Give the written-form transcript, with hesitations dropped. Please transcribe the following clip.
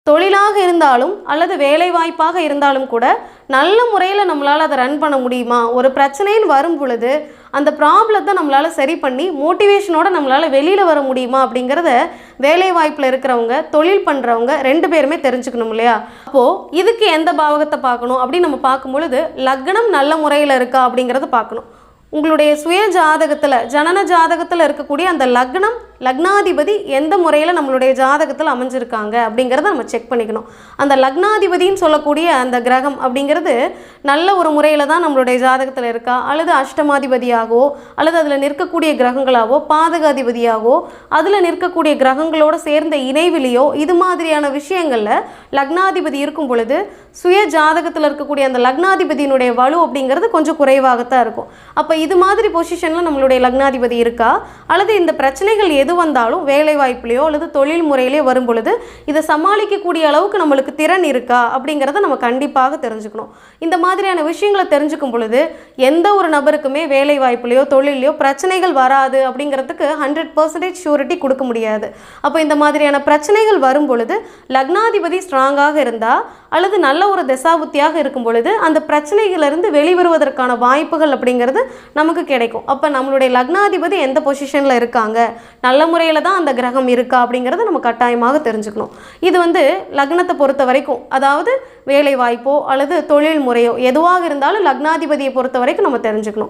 தொழிலாக இருந்தாலும் அல்லது வேலைவாய்ப்பாக இருந்தாலும் கூட நல்ல முறையில் நம்மளால் அதை ரன் பண்ண முடியுமா? ஒரு பிரச்சனைன்னு வரும் பொழுது அந்த ப்ராப்ளத்தை நம்மளால் சரி பண்ணி மோட்டிவேஷனோடு நம்மளால் வெளியில் வர முடியுமா அப்படிங்கிறத வேலைவாய்ப்பில் இருக்கிறவங்க, தொழில் பண்ணுறவங்க 2 பேருமே தெரிஞ்சுக்கணும் இல்லையா? அப்போது இதுக்கு எந்த பாவகத்தை பார்க்கணும் அப்படின்னு நம்ம பார்க்கும் பொழுது லக்னம் நல்ல முறையில் இருக்கா அப்படிங்கிறத பார்க்கணும். உங்களுடைய சுய ஜாதகத்தில், ஜனன ஜாதகத்தில் இருக்கக்கூடிய அந்த லக்னம், லக்னாதிபதி எந்த முறையில் நம்மளுடைய ஜாதகத்தில் அமைஞ்சிருக்காங்க அப்படிங்கிறத நம்ம செக் பண்ணிக்கணும். அந்த லக்னாதிபதின்னு சொல்லக்கூடிய அந்த கிரகம் அப்படிங்கிறது நல்ல ஒரு முறையில் தான் நம்மளுடைய ஜாதகத்தில் இருக்கா, அல்லது அஷ்டமாதிபதியாகவோ அல்லது அதில் நிற்கக்கூடிய கிரகங்களாகவோ பாதகாதிபதியாகவோ அதில் நிற்கக்கூடிய கிரகங்களோடு சேர்ந்த இணைவிலையோ இது மாதிரியான விஷயங்களில் லக்னாதிபதி இருக்கும் பொழுது சுய ஜாதகத்தில் இருக்கக்கூடிய அந்த லக்னாதிபதியினுடைய வலு அப்படிங்கிறது கொஞ்சம் குறைவாகத்தான் இருக்கும். அப்போ இது மாதிரி பொசிஷனில் நம்மளுடைய லக்னாதிபதி இருக்கா, அல்லது இந்த பிரச்சனைகள் எது வந்தாலும் வேலை வாய்ப்புலையோ அல்லது தொழில் முறையிலையோ வரும் பொழுது இதை சமாளிக்கக்கூடிய அளவுக்கு நம்மளுக்கு திறன் இருக்கா அப்படிங்கிறத நம்ம கண்டிப்பாக தெரிஞ்சுக்கணும். இந்த மாதிரியான விஷயங்களை தெரிஞ்சுக்கும் பொழுது எந்த ஒரு நபருக்குமே வேலை வாய்ப்புலையோ தொழிலையோ பிரச்சனைகள் வராது அப்படிங்கிறதுக்கு 100% ஷூரிட்டி கொடுக்க முடியாது. அப்போ இந்த மாதிரியான பிரச்சனைகள் வரும் பொழுது லக்னாதிபதி ஸ்ட்ராங்காக இருந்தால் அல்லது நல்ல ஒரு தசாபுத்தியாக இருக்கும் பொழுது அந்த பிரச்சனைகளிலிருந்து வெளிவருவதற்கான வாய்ப்புகள் அப்படிங்கிறது நமக்கு கிடைக்கும். அப்போ நம்மளுடைய லக்னாதிபதி எந்த பொசிஷனில் இருக்காங்க, நல்ல முறையில் தான் அந்த கிரகம் இருக்கா அப்படிங்கிறத நம்ம கட்டாயமாக தெரிஞ்சுக்கணும். இது லக்னத்தை பொறுத்த வரைக்கும், அதாவது வேலை வாய்ப்போ அல்லது தொழில் முறையோ எதுவாக இருந்தாலும் லக்னாதிபதியை பொறுத்த வரைக்கும் நம்ம தெரிஞ்சுக்கணும்.